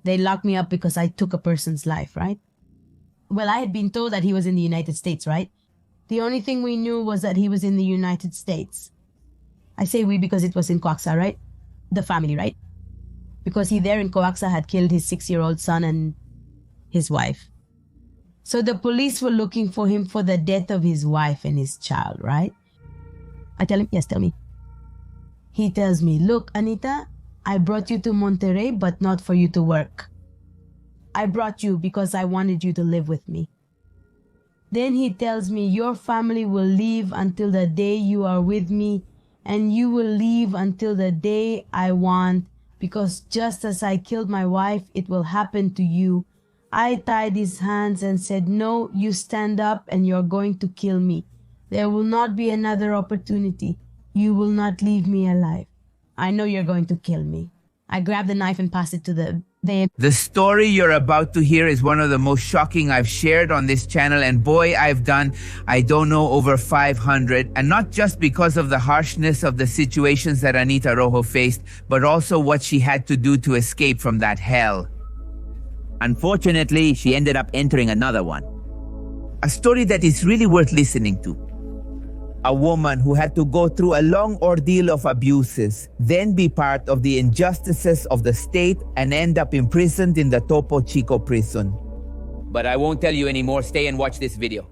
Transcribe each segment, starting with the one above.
They locked me up because I took a person's life, right? Well, I had been told that he was in the United States, right? The only thing we knew was that he was in the United States. I say we because it was in Coaxa, right? The family, right? Because he there in Coaxa had killed his 6-year-old son and his wife. So the police were looking for him for the death of his wife and his child, right? I tell him, yes, tell me. He tells me, look, Anita, I brought you to Monterrey, but not for you to work. I brought you because I wanted you to live with me. Then he tells me, your family will leave until the day you are with me, and you will leave until the day I want, because just as I killed my wife, it will happen to you. I tied his hands and said, no, you stand up and you're going to kill me. There will not be another opportunity. You will not leave me alive. I know you're going to kill me. I grabbed the knife and passed it to them. The story you're about to hear is one of the most shocking I've shared on this channel, and boy, I've done, I don't know, over 500, and not just because of the harshness of the situations that Anita Rojo faced, but also what she had to do to escape from that hell. Unfortunately, she ended up entering another one. A story that is really worth listening to. A woman who had to go through a long ordeal of abuses, then be part of the injustices of the state and end up imprisoned in the Topo Chico prison. But I won't tell you anymore. Stay and watch this video.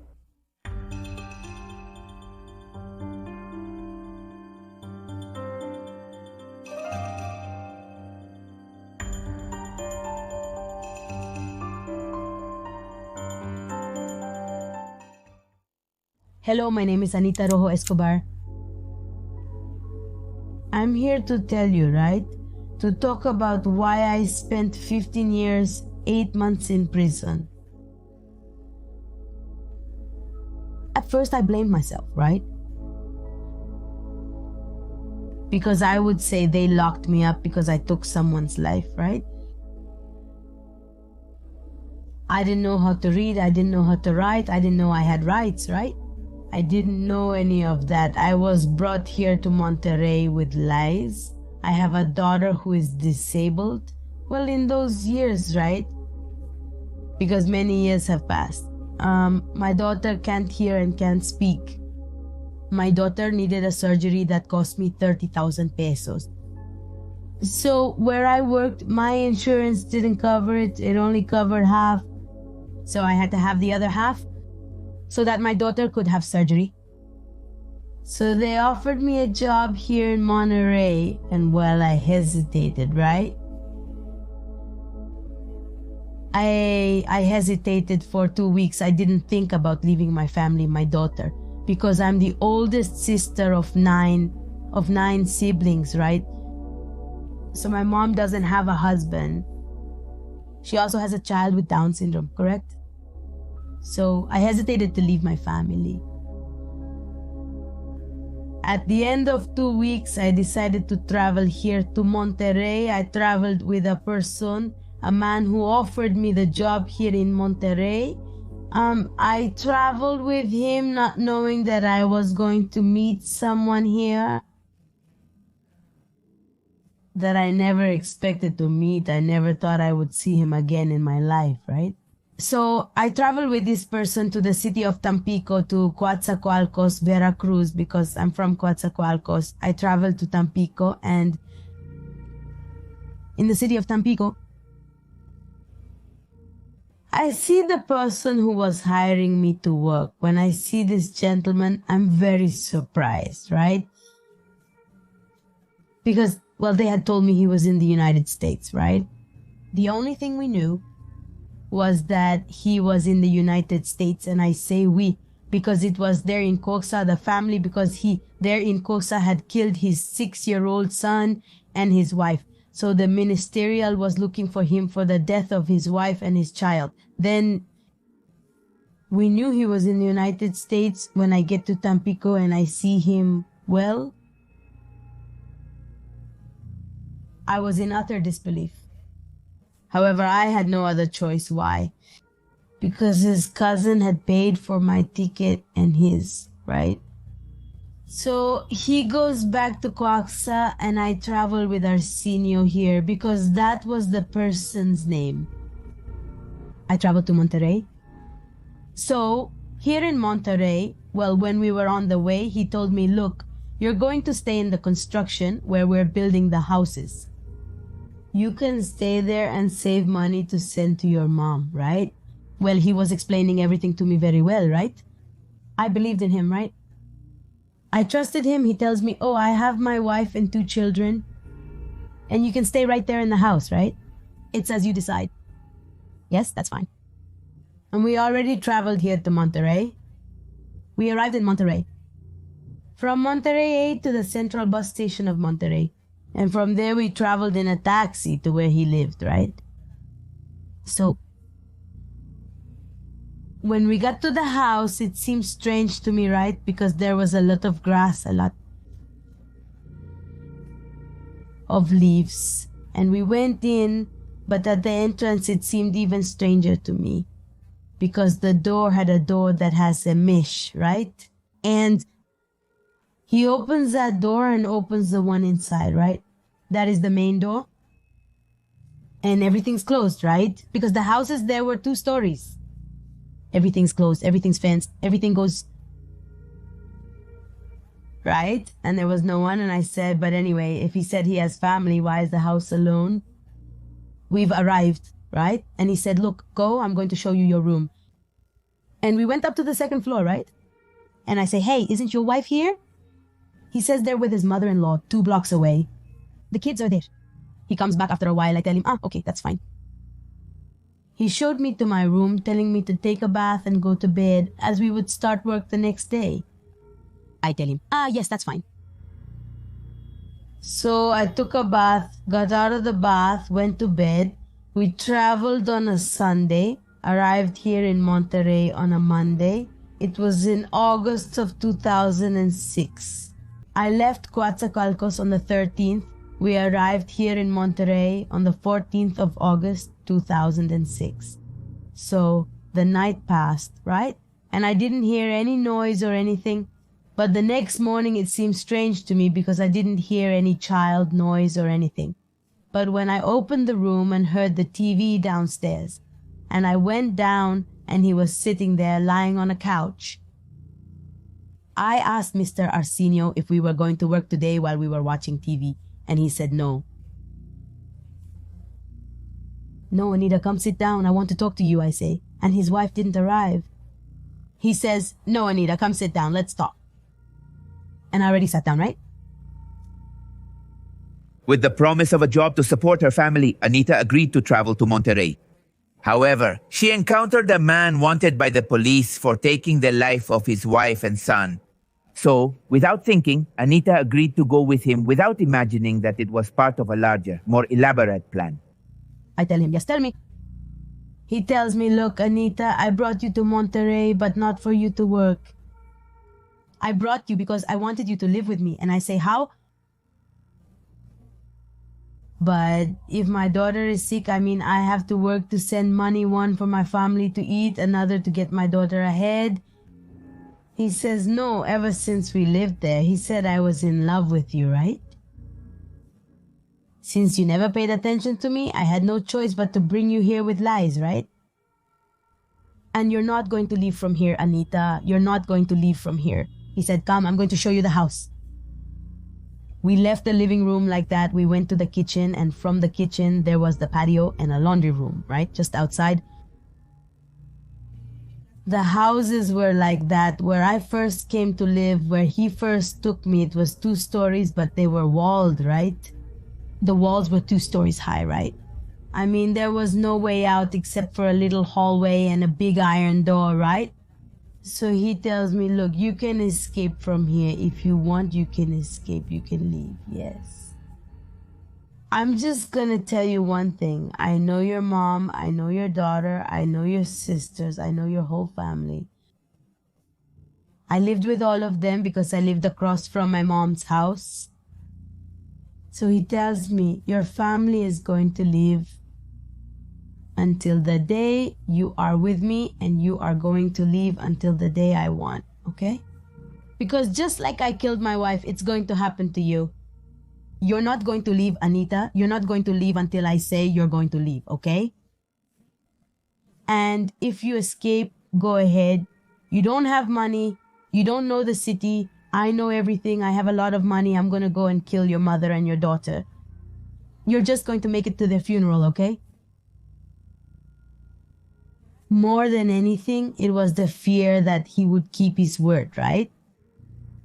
Hello, my name is Anita Rojo Escobar. I'm here to tell you, right? To talk about why I spent 15 years, 8 months in prison. At first, I blamed myself, right? Because I would say they locked me up because I took someone's life, right? I didn't know how to read, I didn't know how to write, I didn't know I had rights, right? I didn't know any of that. I was brought here to Monterrey with lies. I have a daughter who is disabled. Well, in those years, right? Because many years have passed. My daughter can't hear and can't speak. My daughter needed a surgery that cost me 30,000 pesos. So where I worked, my insurance didn't cover it. It only covered half. So I had to have the other half, so that my daughter could have surgery. So they offered me a job here in Monterrey, and well, I hesitated, right? I hesitated for 2 weeks. I didn't think about leaving my family, my daughter, because I'm the oldest sister of nine siblings, right? So my mom doesn't have a husband. She also has a child with Down syndrome, correct? So I hesitated to leave my family. At the end of 2 weeks, I decided to travel here to Monterrey. I traveled with a person, a man who offered me the job here in Monterrey. I traveled with him not knowing that I was going to meet someone here that I never expected to meet. I never thought I would see him again in my life, right? So I traveled with this person to the city of Tampico, to Coatzacoalcos, Veracruz, because I'm from Coatzacoalcos. I traveled to Tampico, and in the city of Tampico, I see the person who was hiring me to work. When I see this gentleman, I'm very surprised, right? Because, well, they had told me he was in the United States, right? The only thing we knew was that he was in the United States, and I say we because it was there in Coxa, the family, because he there in Coxa had killed his 6-year-old son and his wife. So the ministerial was looking for him for the death of his wife and his child. Then we knew he was in the United States. When I get to Tampico and I see him, well, I was in utter disbelief. However, I had no other choice. Why? Because his cousin had paid for my ticket and his, right? So he goes back to Coaxa and I travel with Arsenio here because that was the person's name. I traveled to Monterrey. So here in Monterrey, well, when we were on the way, he told me, look, you're going to stay in the construction where we're building the houses. You can stay there and save money to send to your mom, right? Well, he was explaining everything to me very well, right? I believed in him, right? I trusted him. He tells me, oh, I have my wife and 2 children. And you can stay right there in the house, right? It's as you decide. Yes, that's fine. And we already traveled here to Monterrey. We arrived in Monterrey. From Monterrey to the central bus station of Monterrey. And from there we traveled in a taxi to where he lived, right? So, when we got to the house, it seemed strange to me, right? Because there was a lot of grass, a lot of leaves. And we went in, but at the entrance it seemed even stranger to me. Because the door had a door that has a mesh, right? And he opens that door and opens the one inside, right? That is the main door. And everything's closed, right? Because the houses there were 2 stories. Everything's closed, everything's fenced, everything goes right? And there was no one. And I said, but anyway, if he said he has family, why is the house alone? We've arrived, right? And he said, look, go, I'm going to show you your room. And we went up to the 2nd floor, right? And I say, hey, isn't your wife here? He says they're with his mother-in-law 2 blocks away. The kids are there. He comes back after a while. I tell him, okay, that's fine. He showed me to my room, telling me to take a bath and go to bed as we would start work the next day. I tell him, yes, that's fine. So I took a bath, got out of the bath, went to bed. We traveled on a Sunday, arrived here in Monterrey on a Monday. It was in August of 2006. I left Coatzacoalcos on the 13th. We arrived here in Monterrey on the 14th of August, 2006. So the night passed, right? And I didn't hear any noise or anything. But the next morning it seemed strange to me because I didn't hear any child noise or anything. But when I opened the room and heard the TV downstairs, and I went down and he was sitting there lying on a couch, I asked Mr. Arsenio if we were going to work today while we were watching TV. And he said no. No, Anita, come sit down. I want to talk to you, I say. And his wife didn't arrive. He says, no, Anita, come sit down. Let's talk. And I already sat down, right? With the promise of a job to support her family, Anita agreed to travel to Monterrey. However, she encountered a man wanted by the police for taking the life of his wife and son. So, without thinking, Anita agreed to go with him without imagining that it was part of a larger, more elaborate plan. I tell him, yes, tell me. He tells me, look, Anita, I brought you to Monterrey, but not for you to work. I brought you because I wanted you to live with me. And I say, how? But if my daughter is sick, I have to work to send money, one for my family to eat, another to get my daughter ahead. He says, no, ever since we lived there, he said I was in love with you, right? Since you never paid attention to me, I had no choice but to bring you here with lies, right? And you're not going to leave from here, Anita. You're not going to leave from here. He said, come, I'm going to show you the house. We left the living room like that. We went to the kitchen, and from the kitchen, there was the patio and a laundry room, right? Just outside. The houses were like that. Where I first came to live, where he first took me, it was 2 stories, but they were walled, right? The walls were 2 stories high, right? There was no way out except for a little hallway and a big iron door, right? So he tells me, look, you can escape from here. If you want, you can escape. You can leave, yes. I'm just gonna tell you one thing. I know your mom, I know your daughter, I know your sisters, I know your whole family. I lived with all of them because I lived across from my mom's house. So he tells me, your family is going to live until the day you are with me, and you are going to leave until the day I want, okay? Because just like I killed my wife, it's going to happen to you. You're not going to leave, Anita. You're not going to leave until I say you're going to leave, okay? And if you escape, go ahead. You don't have money. You don't know the city. I know everything. I have a lot of money. I'm going to go and kill your mother and your daughter. You're just going to make it to their funeral, okay? More than anything, it was the fear that he would keep his word, right?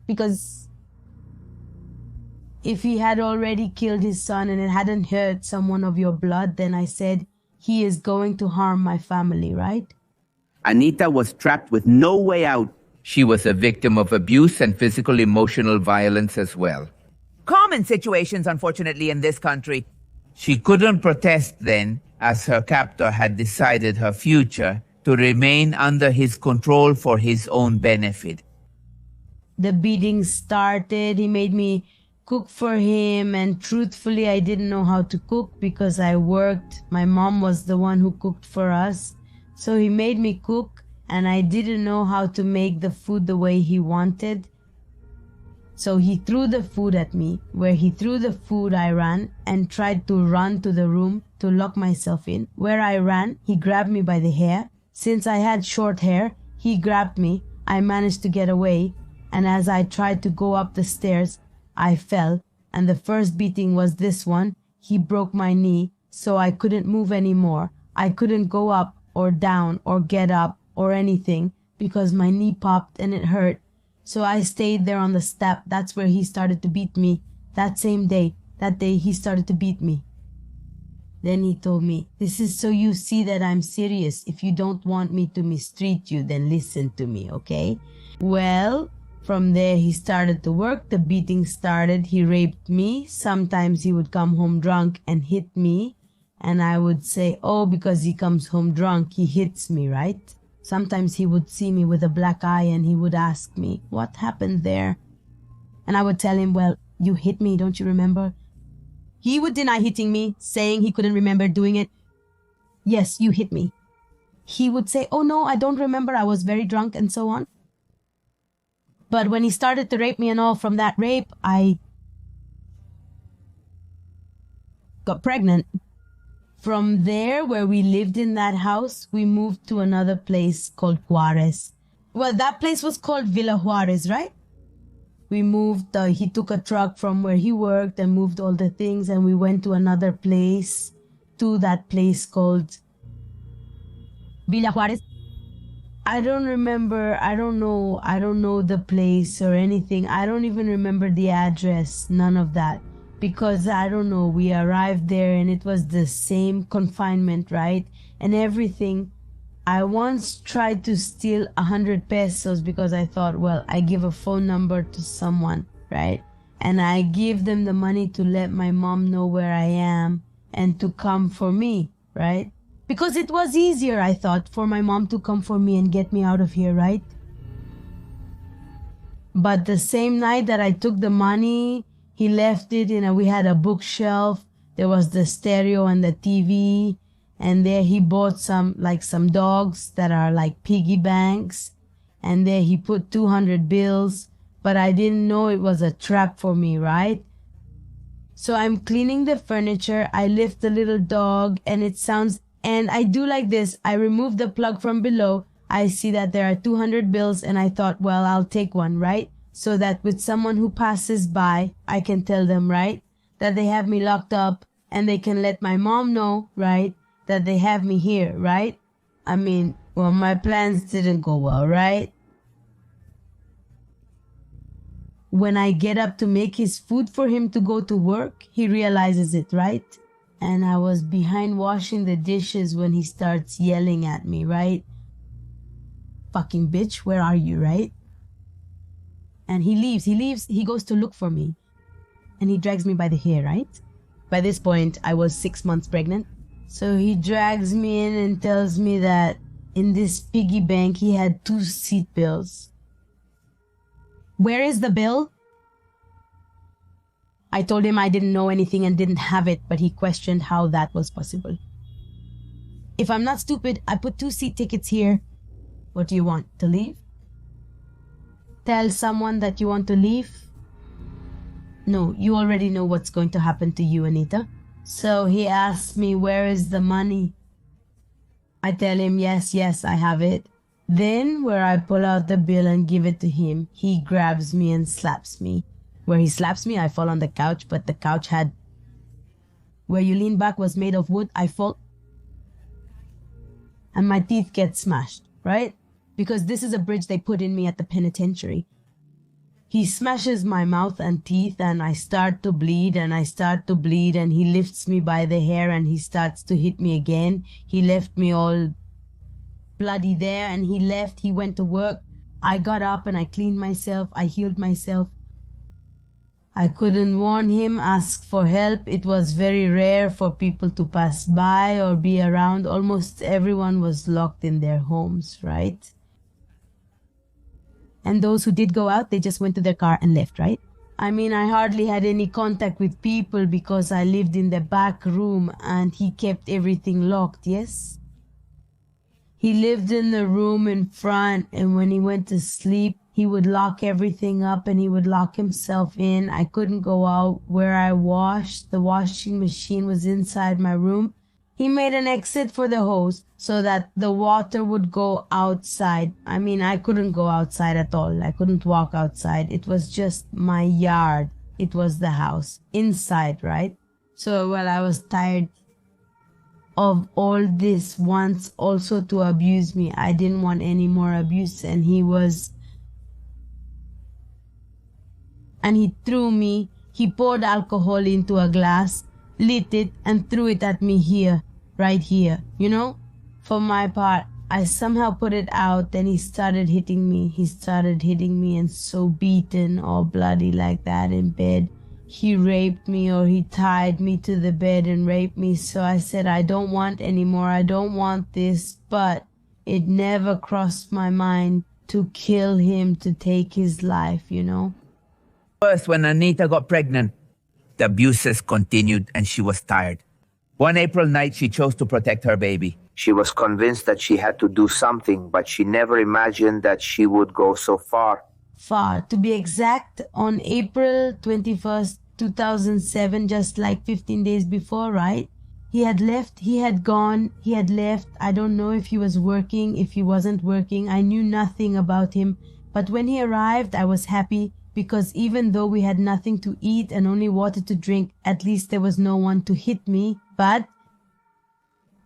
Because if he had already killed his son and it hadn't hurt someone of your blood, then I said, he is going to harm my family, right? Anita was trapped with no way out. She was a victim of abuse and physical emotional violence as well. Common situations, unfortunately, in this country. She couldn't protest then, as her captor had decided her future to remain under his control for his own benefit. The beating started. He made me cook for him, and truthfully, I didn't know how to cook because I worked. My mom was the one who cooked for us. So he made me cook, and I didn't know how to make the food the way he wanted. So he threw the food at me. Where he threw the food, I ran and tried to run to the room to lock myself in. Where I ran, he grabbed me by the hair. Since I had short hair, he grabbed me. I managed to get away. And as I tried to go up the stairs, I fell. And the first beating was this one. He broke my knee, so I couldn't move anymore. I couldn't go up or down or get up or anything because my knee popped and it hurt. So I stayed there on the step. That's where he started to beat me. That same day, he started to beat me. Then he told me, this is so you see that I'm serious. If you don't want me to mistreat you, then listen to me, okay? Well, from there he started to work. The beating started. He raped me. Sometimes he would come home drunk and hit me. And I would say, oh, because he comes home drunk, he hits me, right? Sometimes he would see me with a black eye and he would ask me, what happened there? And I would tell him, well, you hit me, don't you remember? He would deny hitting me, saying he couldn't remember doing it. Yes, you hit me. He would say, oh no, I don't remember, I was very drunk and so on. But when he started to rape me and all, from that rape, I got pregnant. From there, where we lived in that house, we moved to another place called Juarez. Well, that place was called Villa Juarez, right? We moved, he took a truck from where he worked and moved all the things, and we went to another place, to that place called Villa Juarez. I don't remember, I don't know the place or anything. I don't even remember the address, none of that. Because, I don't know, we arrived there and it was the same confinement, right? And everything. I once tried to steal 100 pesos because I thought, well, I give a phone number to someone, right? And I give them the money to let my mom know where I am and to come for me, right? Because it was easier, I thought, for my mom to come for me and get me out of here, right? But the same night that I took the money, he left it in we had a bookshelf. There was the stereo and the TV. And there he bought some dogs that are like piggy banks. And there he put 200 bills. But I didn't know it was a trap for me, right? So I'm cleaning the furniture. I lift the little dog and it sounds, and I do like this. I remove the plug from below. I see that there are 200 bills and I thought, well, I'll take one, right? So that with someone who passes by, I can tell them, right, that they have me locked up and they can let my mom know, right, that they have me here, right? I mean, well, my plans didn't go well, right? When I get up to make his food for him to go to work, he realizes it, right? And I was behind washing the dishes when he starts yelling at me, right? Fucking bitch, where are you, right? And he leaves, he goes to look for me. And he drags me by the hair, right? By this point, I was 6 months pregnant. So he drags me in and tells me that in this piggy bank, he had 2 seat bills. Where is the bill? I told him I didn't know anything and didn't have it, but he questioned how that was possible. If I'm not stupid, I put 2 seat tickets here. What do you want, to leave? tell someone that you want to leave? No, you already know what's going to happen to you, Anita. So he asks me, where is the money? I tell him, yes, I have it. Then, where I pull out the bill and give it to him, he grabs me and slaps me. Where he slaps me, I fall on the couch, but the couch had... Where you lean back was made of wood, I fall... And my teeth get smashed, right? Because this is a bridge they put in me at the penitentiary. He smashes my mouth and teeth, and I start to bleed, and he lifts me by the hair and he starts to hit me again. He left me all bloody there and he left. He went to work. I got up and I cleaned myself. I healed myself. I couldn't warn him, ask for help. It was very rare for people to pass by or be around. Almost everyone was locked in their homes, right? And those who did go out, they just went to their car and left, right? I mean, I hardly had any contact with people because I lived in the back room and he kept everything locked, yes? He lived in the room in front, and when he went to sleep, he would lock everything up and he would lock himself in. I couldn't go out. Where I washed, the washing machine was inside my room. He made an exit for the hose so that the water would go outside. I mean, I couldn't go outside at all. I couldn't walk outside. It was just my yard. It was the house. Inside, right? So, well, I was tired of all this wants also to abuse me. I didn't want any more abuse, and he threw me. He poured alcohol into a glass, lit it, and threw it at me here, right here, you know? For my part, I somehow put it out, then he started hitting me. He started hitting me and so beaten, all bloody like that in bed. He raped me, or he tied me to the bed and raped me. So I said, I don't want anymore. I don't want this. But it never crossed my mind to kill him, to take his life, you know? First, when Anita got pregnant, the abuses continued and she was tired. One April night, she chose to protect her baby. She was convinced that she had to do something, but she never imagined that she would go so far. To be exact, on April 21st, 2007, just like 15 days before, right? He had left, he had gone, he had left. I don't know if he was working, if he wasn't working. I knew nothing about him. But when he arrived, I was happy because even though we had nothing to eat and only water to drink, at least there was no one to hit me. But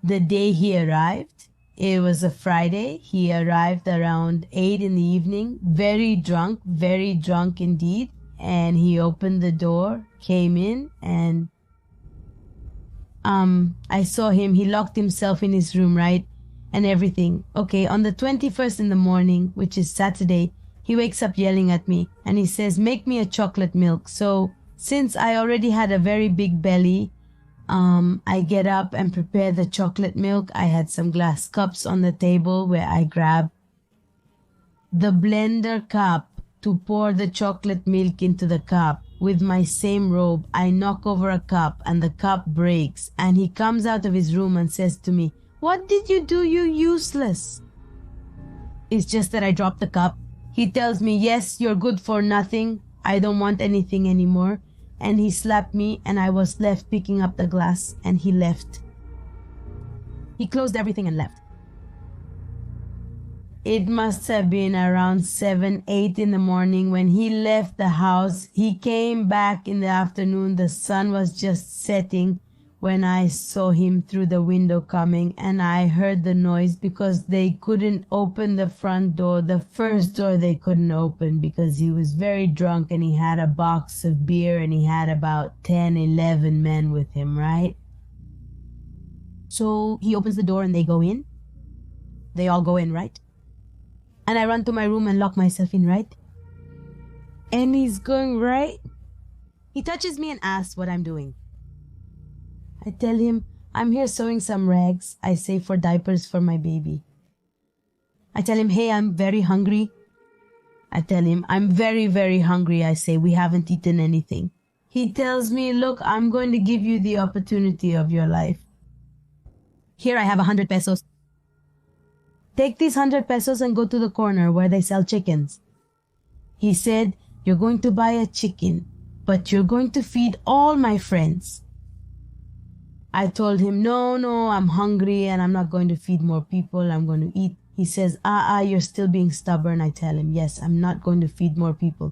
the day he arrived, it was a Friday. He arrived around 8 in the evening, very drunk indeed. And he opened the door, came in, and I saw him. He locked himself in his room, right? And everything. Okay, on the 21st in the morning, which is Saturday, he wakes up yelling at me and he says, make me a chocolate milk. So since I already had a very big belly, I get up and prepare the chocolate milk. I had some glass cups on the table where I grab the blender cup to pour the chocolate milk into the cup. With my same robe, I knock over a cup and the cup breaks, and he comes out of his room and says to me, what did you do, you useless? It's just that I dropped the cup. He tells me, yes, you're good for nothing. I don't want anything anymore. And he slapped me and I was left picking up the glass, and he left. He closed everything and left. It must have been around 7, 8 in the morning when he left the house. He came back in the afternoon. The sun was just setting when I saw him through the window coming, and I heard the noise because they couldn't open the front door. The first door they couldn't open because he was very drunk and he had a box of beer and he had about 10, 11 men with him, right? So he opens the door and they go in. They all go in, right? And I run to my room and lock myself in, right? And he's going, right? He touches me and asks what I'm doing. I tell him, I'm here sewing some rags, I say, for diapers for my baby. I tell him, hey, I'm very hungry. I tell him, I'm very, very hungry, I say, we haven't eaten anything. He tells me, look, I'm going to give you the opportunity of your life. Here I have 100 pesos. Take these 100 pesos and go to the corner where they sell chickens. He said, "You're going to buy a chicken, but you're going to feed all my friends." I told him, no, I'm hungry and I'm not going to feed more people. I'm going to eat. He says, you're still being stubborn. I tell him, yes, I'm not going to feed more people.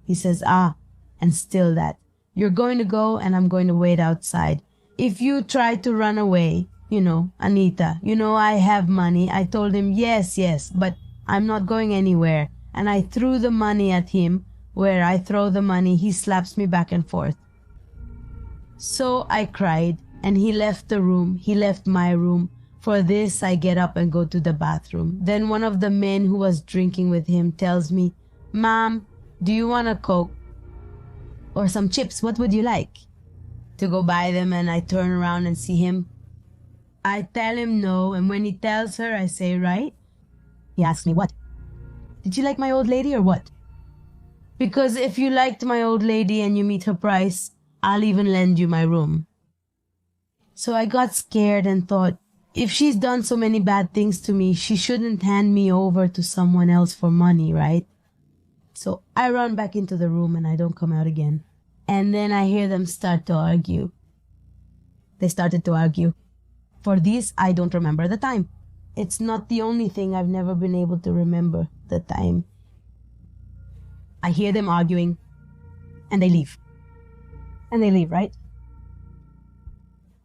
He says, and still that. You're going to go and I'm going to wait outside. If you try to run away, Anita, I have money. I told him, yes, but I'm not going anywhere. And I threw the money at him. Where I throw the money, he slaps me back and forth. So I cried and he left the room. He left my room. For this, I get up and go to the bathroom. Then one of the men who was drinking with him tells me, "Mom, do you want a Coke? Or some chips? What would you like?" To go buy them, and I turn around and see him. I tell him no, and when he tells her, I say, "Right?" He asks me, "What? Did you like my old lady or what?" Because if you liked my old lady and you meet her price, I'll even lend you my room. So I got scared and thought, if she's done so many bad things to me, she shouldn't hand me over to someone else for money, right? So I run back into the room and I don't come out again. And then I hear them start to argue. They started to argue. For this, I don't remember the time. It's not the only thing I've never been able to remember the time. I hear them arguing and they leave. And they leave, right?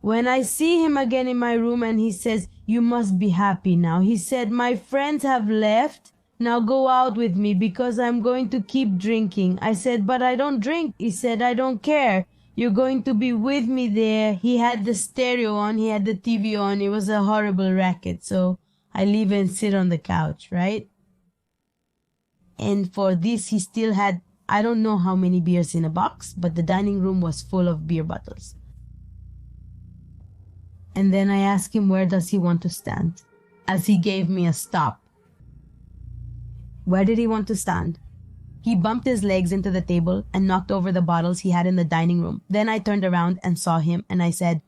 When I see him again in my room and he says, "You must be happy now." He said, "My friends have left. Now go out with me because I'm going to keep drinking." I said, "But I don't drink." He said, "I don't care. You're going to be with me there." He had the stereo on. He had the TV on. It was a horrible racket. So I leave and sit on the couch, right? And for this, he still had, I don't know how many beers in a box, but the dining room was full of beer bottles. And then I asked him, where does he want to stand? As he gave me a stop. Where did he want to stand? He bumped his legs into the table and knocked over the bottles he had in the dining room. Then I turned around and saw him and I said,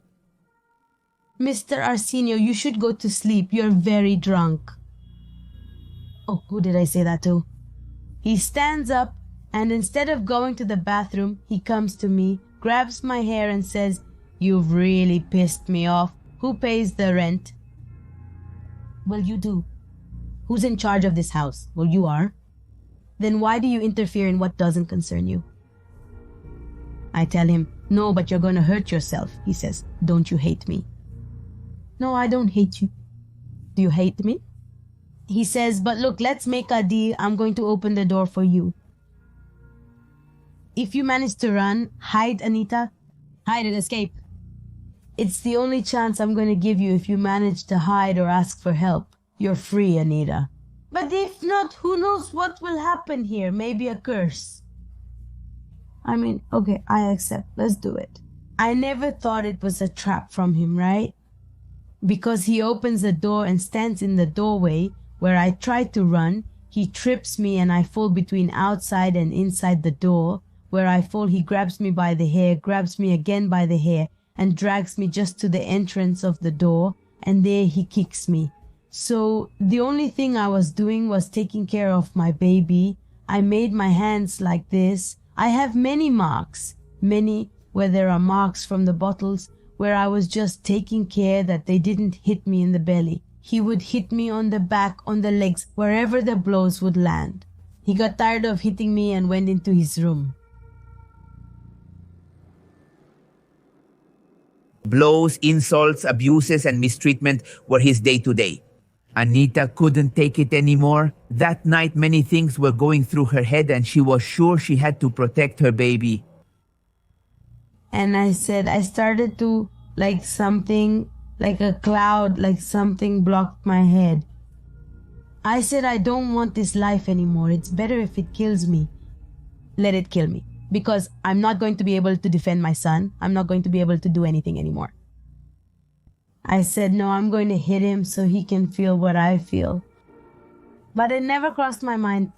"Mr. Arsenio, you should go to sleep. You're very drunk." Oh, who did I say that to? He stands up and instead of going to the bathroom, he comes to me, grabs my hair and says, "You've really pissed me off. Who pays the rent?" "Well, you do." "Who's in charge of this house?" "Well, you are." "Then why do you interfere in what doesn't concern you?" I tell him, "No, but you're going to hurt yourself." He says, "Don't you hate me?" "No, I don't hate you." "Do you hate me?" He says, "But look, let's make a deal. I'm going to open the door for you. If you manage to run, hide, Anita. Hide and escape. It's the only chance I'm going to give you if you manage to hide or ask for help. You're free, Anita. But if not, who knows what will happen here? Maybe a curse." I mean, okay, I accept. Let's do it. I never thought it was a trap from him, right? Because he opens the door and stands in the doorway where I try to run. He trips me and I fall between outside and inside the door. Where I fall, he grabs me by the hair, grabs me again by the hair, and drags me just to the entrance of the door, and there he kicks me. So the only thing I was doing was taking care of my baby. I made my hands like this. I have many marks, many where there are marks from the bottles, where I was just taking care that they didn't hit me in the belly. He would hit me on the back, on the legs, wherever the blows would land. He got tired of hitting me and went into his room. Blows, insults, abuses, and mistreatment were his day-to-day. Anita couldn't take it anymore. That night, many things were going through her head and she was sure she had to protect her baby. And I said, I started to, like something, like a cloud, like something blocked my head. I said, I don't want this life anymore. It's better if it kills me. Let it kill me. Because I'm not going to be able to defend my son. I'm not going to be able to do anything anymore. I said, no, I'm going to hit him so he can feel what I feel. But it never crossed my mind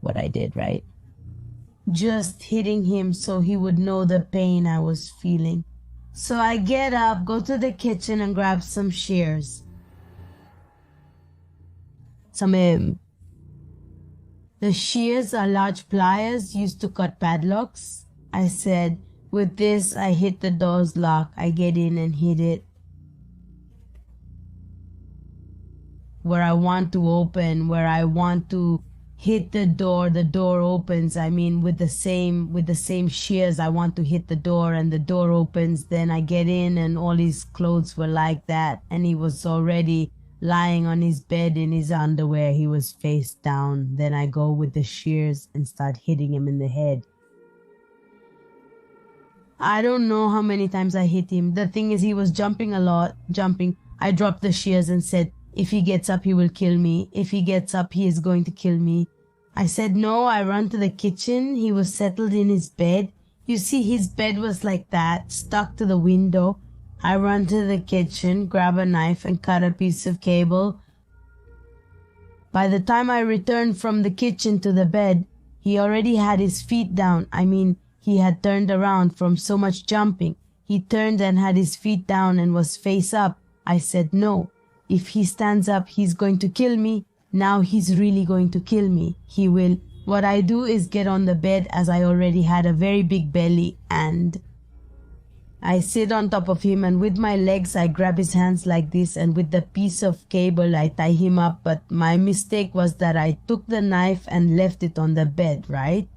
what I did, right? Just hitting him so he would know the pain I was feeling. So I get up, go to the kitchen and grab some shears. Some The shears are large pliers used to cut padlocks. I said, with this, I hit the door's lock. I get in and hit it where I want to open, where I want to hit the door opens. I mean, with the same shears, I want to hit the door and the door opens. Then I get in and all his clothes were like that. And he was already lying on his bed in his underwear. He was face down. Then I go with the shears and start hitting him in the head. I don't know how many times I hit him. The thing is, he was jumping a lot, jumping. I dropped the shears and said, if he gets up, he will kill me. If he gets up, he is going to kill me. I said no. I run to the kitchen. He was settled in his bed. You see, his bed was like that, stuck to the window. I run to the kitchen, grab a knife and cut a piece of cable. By the time I returned from the kitchen to the bed, he already had his feet down. I mean, he had turned around from so much jumping. He turned and had his feet down and was face up. I said no. If he stands up, he's going to kill me. Now he's really going to kill me. He will. What I do is get on the bed, as I already had a very big belly, and I sit on top of him, and with my legs I grab his hands like this, and with the piece of cable I tie him up. But my mistake was that I took the knife and left it on the bed, right?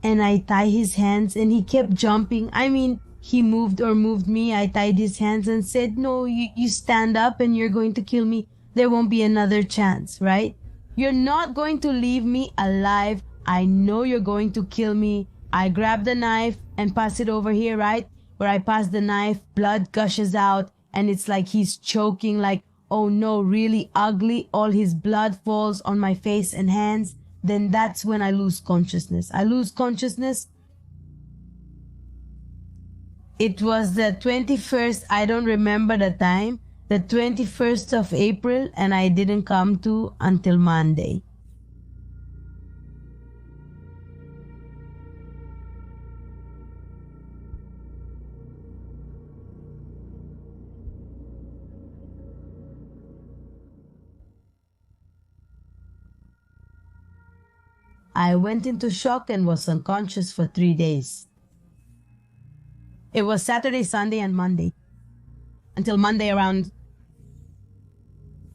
And I tie his hands and he kept jumping. I mean, he moved me. I tied his hands and said, no, you stand up and you're going to kill me. There won't be another chance, right? You're not going to leave me alive. I know you're going to kill me. I grab the knife and pass it over here, right? Where I pass the knife, blood gushes out, and it's like he's choking, like, oh no, really ugly. All his blood falls on my face and hands. Then that's when I lose consciousness. I lose consciousness. It was the 21st, I don't remember the time, the 21st of April, and I didn't come to until Monday. I went into shock and was unconscious for 3 days. It was Saturday, Sunday, and Monday. Until Monday around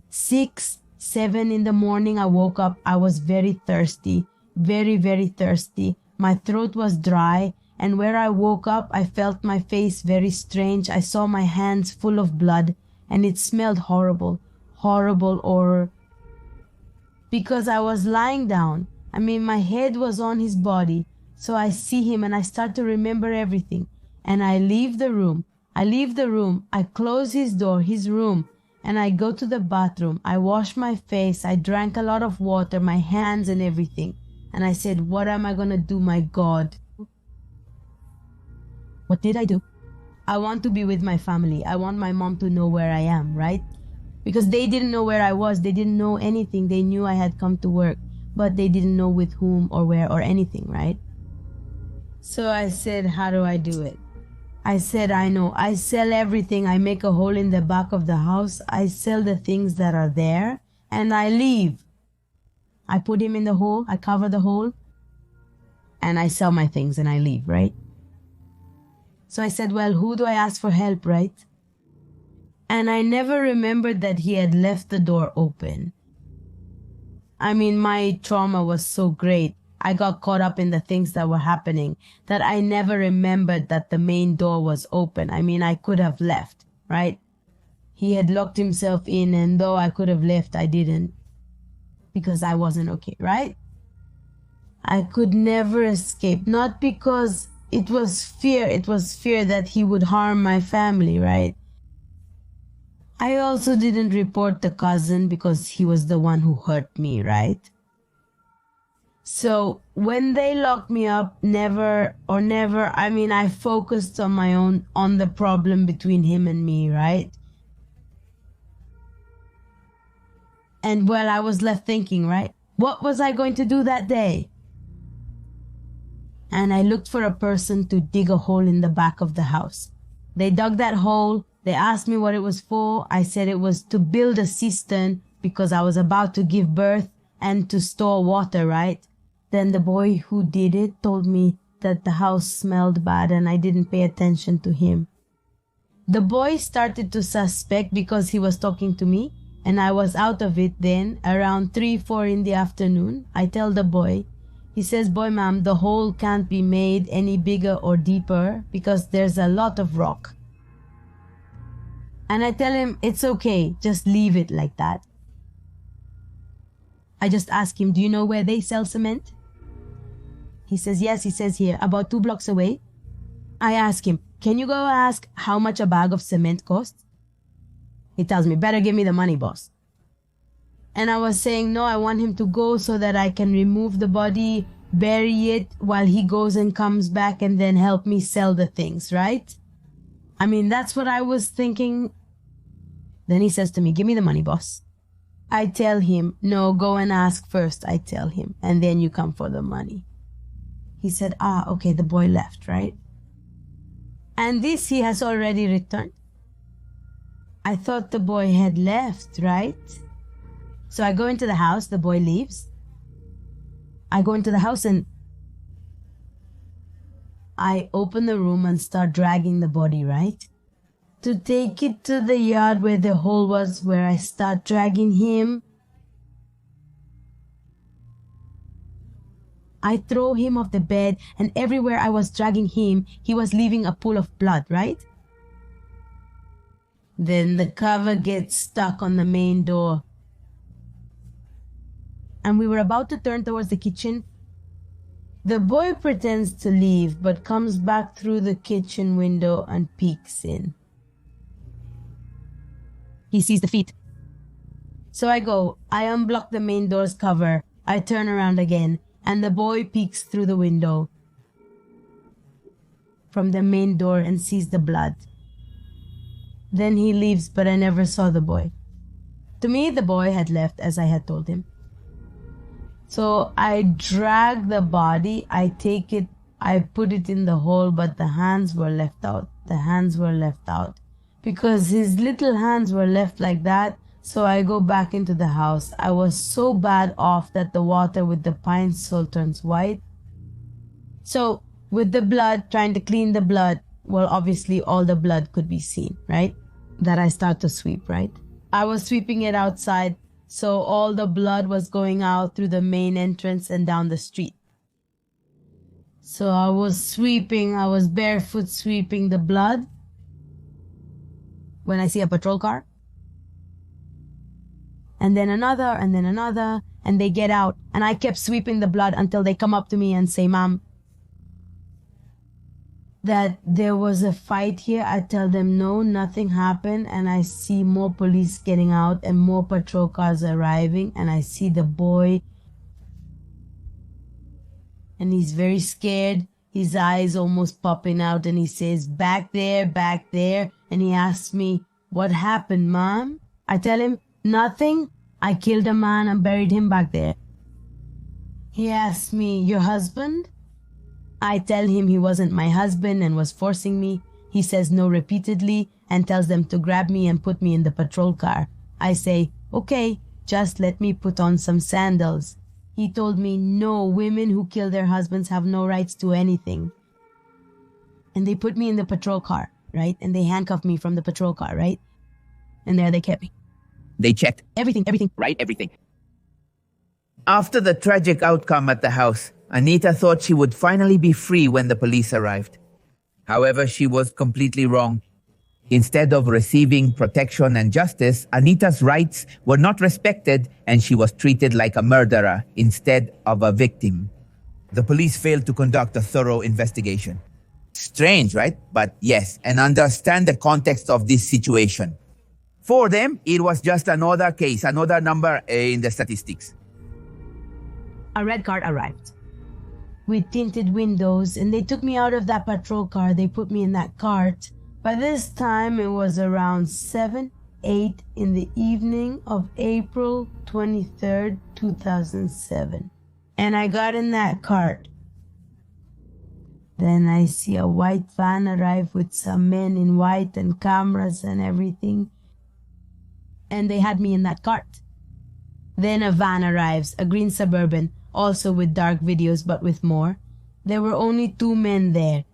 6, 7 in the morning, I woke up. I was very thirsty, very, very thirsty. My throat was dry, and where I woke up, I felt my face very strange. I saw my hands full of blood, and it smelled horrible, horrible, or because I was lying down. I mean, my head was on his body. So I see him and I start to remember everything. And I leave the room. I close his door, his room, and I go to the bathroom. I wash my face. I drank a lot of water, my hands and everything. And I said, what am I going to do, my God? What did I do? I want to be with my family. I want my mom to know where I am, right? Because they didn't know where I was. They didn't know anything. They knew I had come to work, but they didn't know with whom or where or anything, right? So I said, how do I do it? I said, I know. I sell everything. I make a hole in the back of the house. I sell the things that are there and I leave. I put him in the hole. I cover the hole and I sell my things and I leave, right? So I said, well, who do I ask for help, right? And I never remembered that he had left the door open. I mean, my trauma was so great. I got caught up in the things that were happening that I never remembered that the main door was open. I mean, I could have left, right? He had locked himself in, and though I could have left, I didn't because I wasn't okay, right? I could never escape, not because it was fear. It was fear that he would harm my family, right? I also didn't report the cousin because he was the one who hurt me, right? So when they locked me up, I focused on my own, on the problem between him and me, right? And well, I was left thinking, right? What was I going to do that day? And I looked for a person to dig a hole in the back of the house. They dug that hole. They asked me what it was for. I said it was to build a cistern because I was about to give birth and to store water, right? Then the boy who did it told me that the house smelled bad and I didn't pay attention to him. The boy started to suspect because he was talking to me and I was out of it then around 3-4 in the afternoon. I tell the boy, he says, "Boy, ma'am, the hole can't be made any bigger or deeper because there's a lot of rock." And I tell him, "It's okay, just leave it like that." I just ask him, "Do you know where they sell cement?" He says, "Yes," he says, "here, about 2 blocks away." I ask him, "Can you go ask how much a bag of cement costs?" He tells me, "Better give me the money, boss." And I was saying, no, I want him to go so that I can remove the body, bury it while he goes and comes back and then help me sell the things, right? I mean, that's what I was thinking. Then he says to me, "Give me the money, boss." I tell him, "No, go and ask first," I tell him, "and then you come for the money." He said, okay, the boy left, right? And this he has already returned. I thought the boy had left, right? So I go into the house, the boy leaves. I go into the house and I open the room and start dragging the body, right? To take it to the yard where the hole was, where I start dragging him. I throw him off the bed, and everywhere I was dragging him, he was leaving a pool of blood, right? Then the cover gets stuck on the main door. And we were about to turn towards the kitchen. The boy pretends to leave, but comes back through the kitchen window and peeks in. He sees the feet. So I unblock the main door's cover, I turn around again, and the boy peeks through the window from the main door and sees the blood. Then he leaves, but I never saw the boy. To me, the boy had left as I had told him. So I drag the body, I take it, I put it in the hole, but the hands were left out. The hands were left out. Because his little hands were left like that, so I go back into the house. I was so bad off that the water with the pine salt turns white. So with the blood, trying to clean the blood, well, obviously all the blood could be seen, right? That I start to sweep, right? I was sweeping it outside, so all the blood was going out through the main entrance and down the street. So I was barefoot sweeping the blood when I see a patrol car. And then another, and they get out. And I kept sweeping the blood until they come up to me and say, "Ma'am, that there was a fight here." I tell them, "No, nothing happened." And I see more police getting out and more patrol cars arriving. And I see the boy. And he's very scared. His eyes almost popping out. And he says, back there. And he asks me, "What happened, Mom?" I tell him, "Nothing. I killed a man and buried him back there." He asks me, "Your husband?" I tell him he wasn't my husband and was forcing me. He says no repeatedly and tells them to grab me and put me in the patrol car. I say, "Okay, just let me put on some sandals." He told me, "No, women who kill their husbands have no rights to anything." And they put me in the patrol car, right? And they handcuffed me from the patrol car, right? And there they kept me. They checked Everything. right, everything. After the tragic outcome at the house, Anita thought she would finally be free when the police arrived. However, she was completely wrong. Instead of receiving protection and justice, Anita's rights were not respected and she was treated like a murderer instead of a victim. The police failed to conduct a thorough investigation. Strange, right? But yes, and understand the context of this situation. For them, it was just another case, another number in the statistics. A red car arrived with tinted windows, and they took me out of that patrol car. They put me in that cart. By this time, it was around 7-8 in the evening of April 23rd, 2007. And I got in that cart. Then I see a white van arrive with some men in white and cameras and everything. And they had me in that cart. Then a van arrives, a green Suburban. also with dark videos but with more. There were only 2 men there.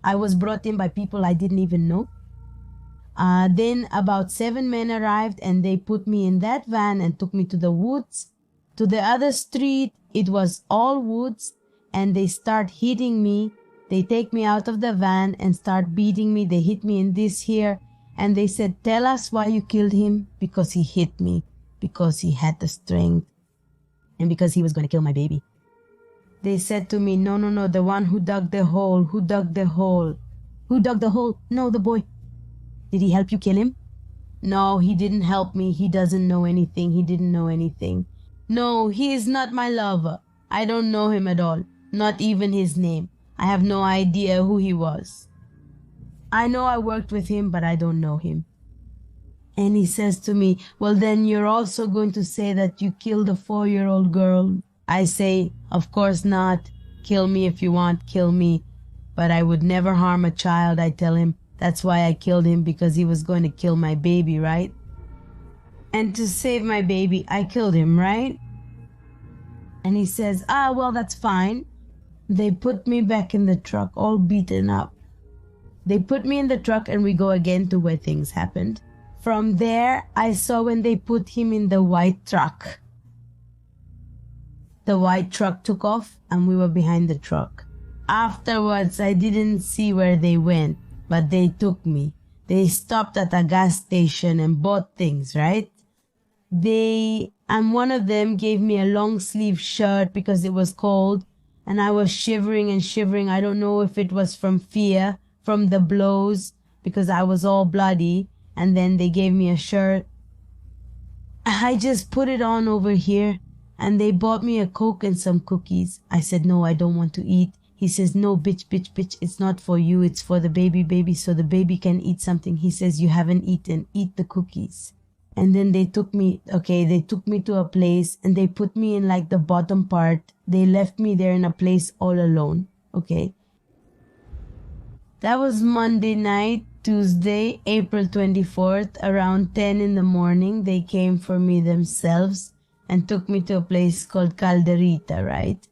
I was brought in by people I didn't even know. Then about 7 men arrived and they put me in that van and took me to the woods. To the other street, it was all woods, and they start hitting me. They take me out of the van and start beating me. They hit me in this here, and they said, "Tell us why you killed him." Because he hit me, because he had the strength, and because he was going to kill my baby. They said to me, no, the one who dug the hole, who dug the hole. Who dug the hole? No, the boy. Did he help you kill him? No, he didn't help me. He doesn't know anything. He didn't know anything. No, he is not my lover. I don't know him at all. Not even his name. I have no idea who he was. I know I worked with him, but I don't know him. And he says to me, "Well, then you're also going to say that you killed a 4-year-old girl." I say, "Of course not. Kill me if you want, kill me. But I would never harm a child," I tell him. That's why I killed him, because he was going to kill my baby, right? And to save my baby, I killed him, right? And he says, well, that's fine. They put me back in the truck, all beaten up. They put me in the truck and we go again to where things happened. From there, I saw when they put him in the white truck. The white truck took off and we were behind the truck. Afterwards, I didn't see where they went, but they took me. They stopped at a gas station and bought things, right? And one of them gave me a long sleeve shirt because it was cold, and I was shivering and shivering. I don't know if it was from fear, from the blows, because I was all bloody, and then they gave me a shirt. I just put it on over here, and they bought me a Coke and some cookies. I said, "No, I don't want to eat." He says, "No, bitch, it's not for you, it's for the baby, so the baby can eat something." He says, "You haven't eaten, eat the cookies." And then they took me to a place and they put me in like the bottom part. They left me there in a place all alone, okay? That was Monday night. Tuesday, April 24th, around 10 in the morning, they came for me themselves and took me to a place called Calderita, right?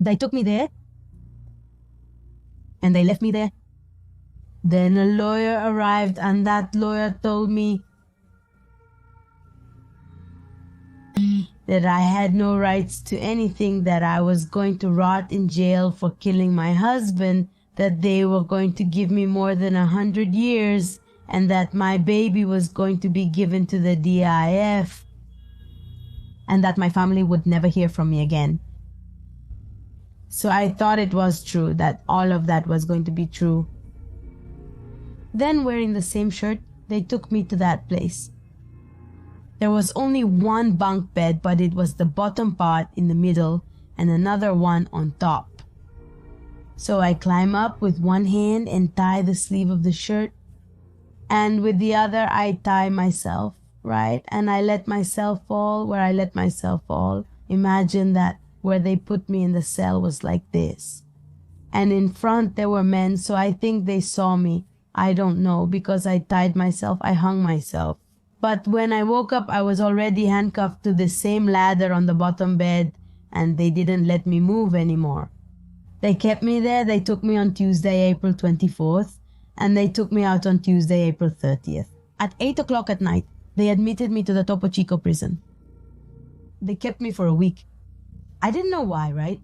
They took me there and they left me there. Then a lawyer arrived and that lawyer told me that I had no rights to anything, that I was going to rot in jail for killing my husband, that they were going to give me more than 100 years, and that my baby was going to be given to the DIF, and that my family would never hear from me again. So I thought it was true, that all of that was going to be true. Then, wearing the same shirt, they took me to that place. There was only one bunk bed, but it was the bottom part in the middle and another one on top. So I climb up with one hand and tie the sleeve of the shirt, and with the other I tie myself, right? And I let myself fall where I let myself fall. Imagine that where they put me in the cell was like this. And in front there were men, so I think they saw me. I don't know, because I tied myself, I hung myself. But when I woke up, I was already handcuffed to the same ladder on the bottom bed, and they didn't let me move anymore. They kept me there. They took me on Tuesday, April 24th, and they took me out on Tuesday, April 30th. At 8 o'clock at night, they admitted me to the Topo Chico prison. They kept me for a week. I didn't know why, right?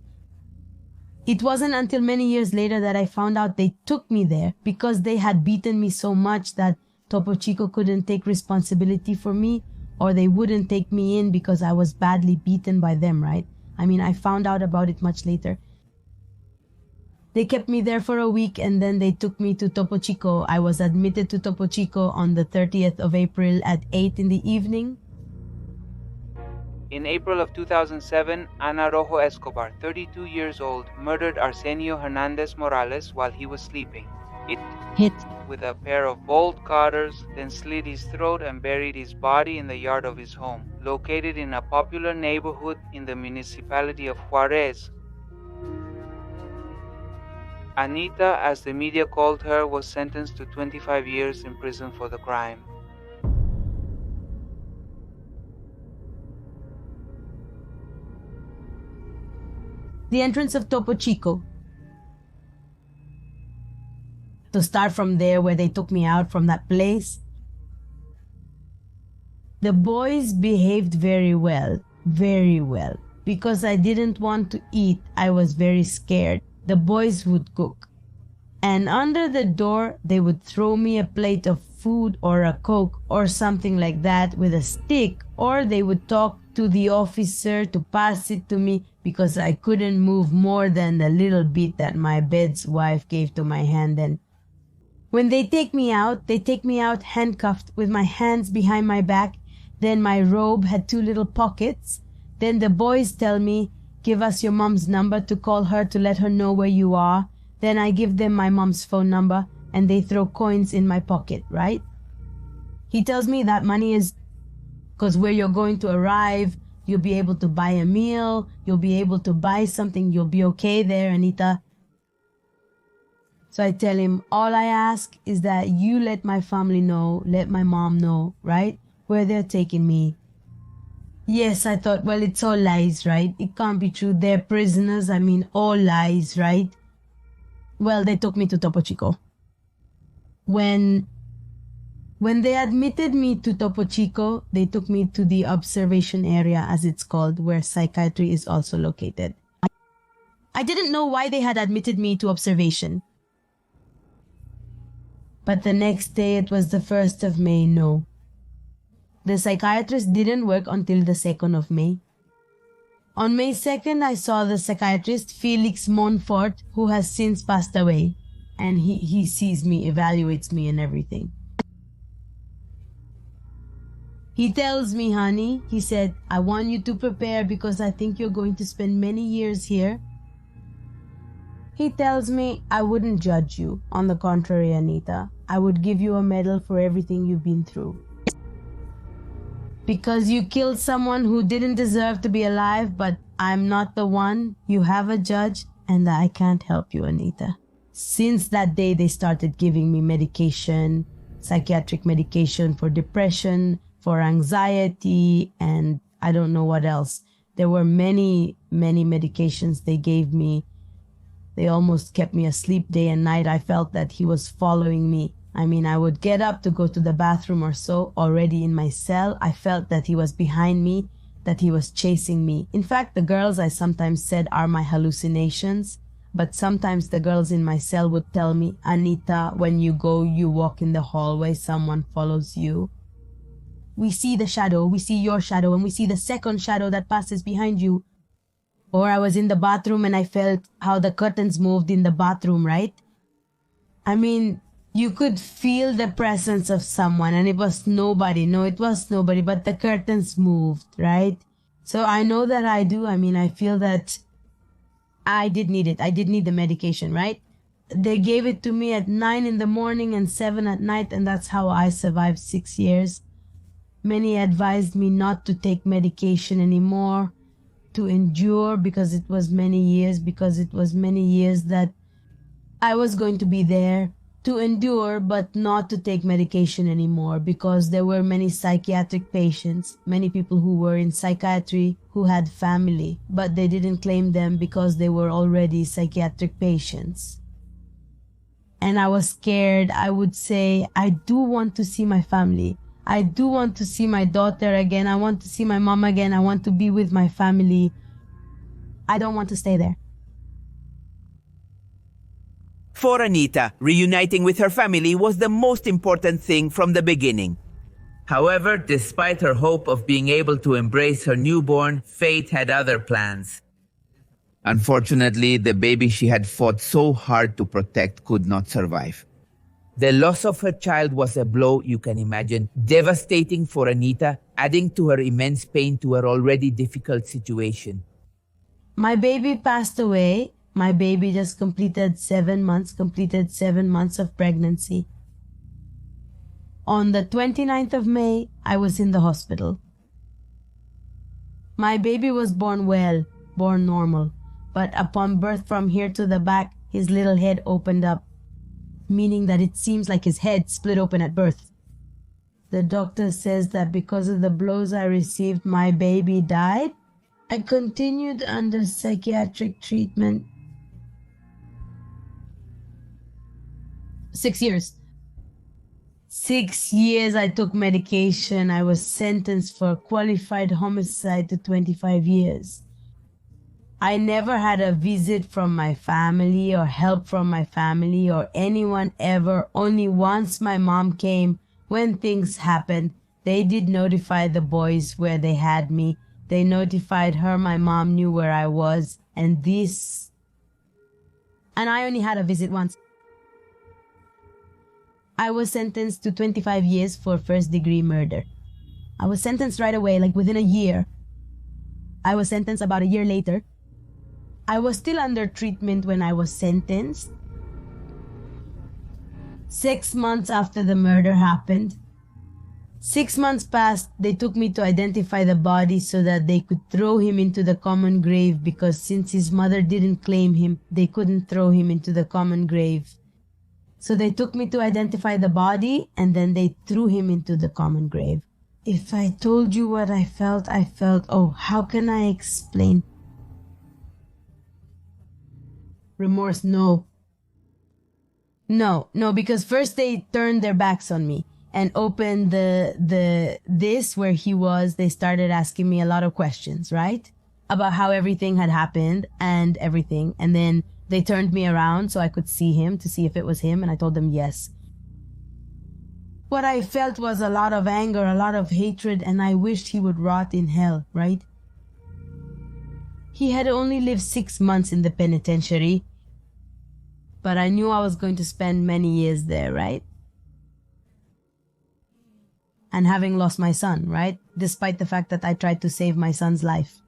It wasn't until many years later that I found out they took me there because they had beaten me so much that Topo Chico couldn't take responsibility for me, or they wouldn't take me in because I was badly beaten by them, right? I mean, I found out about it much later. They kept me there for a week and then they took me to Topo Chico. I was admitted to Topo Chico on the 30th of April at 8 in the evening. In April of 2007, Ana Rojo Escobar, 32 years old, murdered Arsenio Hernandez Morales while he was sleeping. It hit with a pair of bolt cutters, then slit his throat and buried his body in the yard of his home, located in a popular neighborhood in the municipality of Juarez. Anita, as the media called her, was sentenced to 25 years in prison for the crime. the entrance of Topo Chico. To start from there where they took me out from that place. The boys behaved very well, because I didn't want to eat. I was very scared. The boys would cook. And under the door, they would throw me a plate of food or a Coke or something like that with a stick, or they would talk to the officer to pass it to me because I couldn't move more than the little bit that my bed's wife gave to my hand. And when they take me out handcuffed with my hands behind my back. Then my robe had 2 little pockets. Then the boys tell me, give us your mom's number to call her to let her know where you are. Then I give them my mom's phone number and they throw coins in my pocket, right? He tells me that money is because where you're going to arrive, you'll be able to buy a meal, you'll be able to buy something, you'll be okay there, Anita. So I tell him, all I ask is that you let my family know, let my mom know, right? Where they're taking me. Yes, I thought, well, it's all lies, right? It can't be true. They're prisoners. I mean, all lies, right? Well, they took me to Topo Chico. When they admitted me to Topo Chico, they took me to the observation area, as it's called, where psychiatry is also located. I didn't know why they had admitted me to observation. But the next day, it was the 1st of May, no. The psychiatrist didn't work until the 2nd of May. On May 2nd, I saw the psychiatrist, Felix Monfort, who has since passed away. And he sees me, evaluates me and everything. He tells me, honey, he said, I want you to prepare because I think you're going to spend many years here. He tells me, I wouldn't judge you. On the contrary, Anita, I would give you a medal for everything you've been through. Because you killed someone who didn't deserve to be alive, but I'm not the one. You have a judge, and I can't help you, Anita. Since that day, they started giving me medication, psychiatric medication for depression, for anxiety, and I don't know what else. There were many medications they gave me. They almost kept me asleep day and night. I felt that he was following me. I mean, I would get up to go to the bathroom or so, already in my cell. I felt that he was behind me, that he was chasing me. In fact, the girls I sometimes said are my hallucinations, but sometimes the girls in my cell would tell me, Anita, when you go, you walk in the hallway, someone follows you. We see the shadow, we see your shadow, and we see the second shadow that passes behind you. Or I was in the bathroom and I felt how the curtains moved in the bathroom, right? I mean, you could feel the presence of someone and it was nobody. No, it was nobody, but the curtains moved, right? So I know that I do. I mean, I feel that I did need it. I did need the medication, right? They gave it to me at 9 in the morning and 7 at night, and that's how I survived 6 years. Many advised me not to take medication anymore, to endure because it was many years that I was going to be there, to endure but not to take medication anymore because there were many psychiatric patients, many people who were in psychiatry who had family, but they didn't claim them because they were already psychiatric patients. And I was scared. I would say, I do want to see my family. I do want to see my daughter again. I want to see my mom again. I want to be with my family. I don't want to stay there. For Anita, reuniting with her family was the most important thing from the beginning. However, despite her hope of being able to embrace her newborn, fate had other plans. Unfortunately, the baby she had fought so hard to protect could not survive. The loss of her child was a blow you can imagine, devastating for Anita, adding to her immense pain to her already difficult situation. My baby passed away. My baby just completed 7 months of pregnancy. On the 29th of May, I was in the hospital. My baby was born well, born normal, but upon birth from here to the back, his little head opened up, meaning that it seems like his head split open at birth. The doctor says that because of the blows I received, my baby died. I continued under psychiatric treatment 6 years. 6 years I took medication. I was sentenced for qualified homicide to 25 years. I never had a visit from my family or help from my family or anyone ever. Only once my mom came when things happened. They did notify the boys where they had me. They notified her. My mom knew where I was. And I only had a visit once. I was sentenced to 25 years for first-degree murder. I was sentenced right away, like within a year. I was sentenced about a year later. I was still under treatment when I was sentenced. 6 months after the murder happened. 6 months passed. They took me to identify the body so that they could throw him into the common grave, because since his mother didn't claim him, they couldn't throw him into the common grave. So they took me to identify the body, and then they threw him into the common grave. If I told you what I felt, oh, how can I explain? Remorse, no. No, because first they turned their backs on me and opened this where he was. They started asking me a lot of questions, right? About how everything had happened and everything. And then they turned me around so I could see him, to see if it was him, and I told them yes. What I felt was a lot of anger, a lot of hatred, and I wished he would rot in hell, right? He had only lived 6 months in the penitentiary, but I knew I was going to spend many years there, right? And having lost my son, right? Despite the fact that I tried to save my son's life.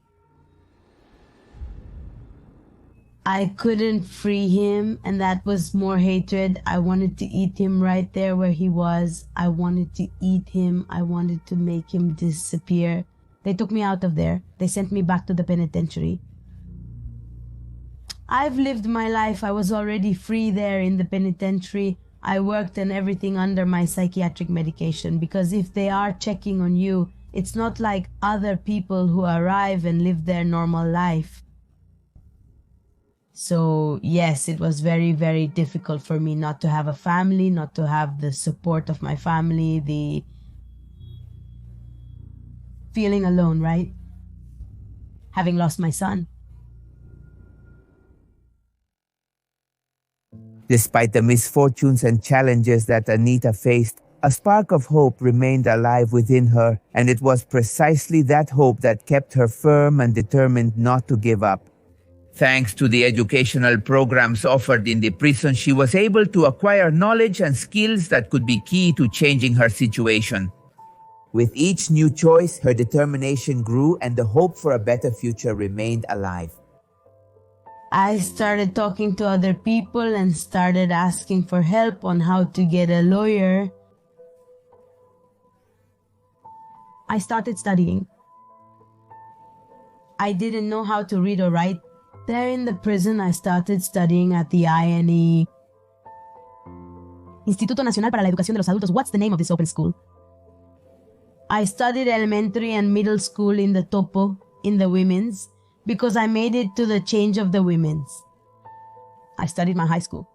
I couldn't free him, and that was more hatred. I wanted to eat him right there where he was. I wanted to eat him. I wanted to make him disappear. They took me out of there. They sent me back to the penitentiary. I've lived my life. I was already free there in the penitentiary. I worked and everything under my psychiatric medication, because if they are checking on you, it's not like other people who arrive and live their normal life. So yes, it was very, very difficult for me not to have a family, not to have the support of my family, the feeling alone, right? Having lost my son. Despite the misfortunes and challenges that Anita faced, a spark of hope remained alive within her, and it was precisely that hope that kept her firm and determined not to give up. Thanks to the educational programs offered in the prison, she was able to acquire knowledge and skills that could be key to changing her situation. With each new choice, her determination grew and the hope for a better future remained alive. I started talking to other people and started asking for help on how to get a lawyer. I started studying. I didn't know how to read or write. There in the prison, I started studying at the INE. Instituto Nacional para la Educación de los Adultos. What's the name of this open school? I studied elementary and middle school in the Topo, in the women's, because I made it to the change of the women's. I studied my high school.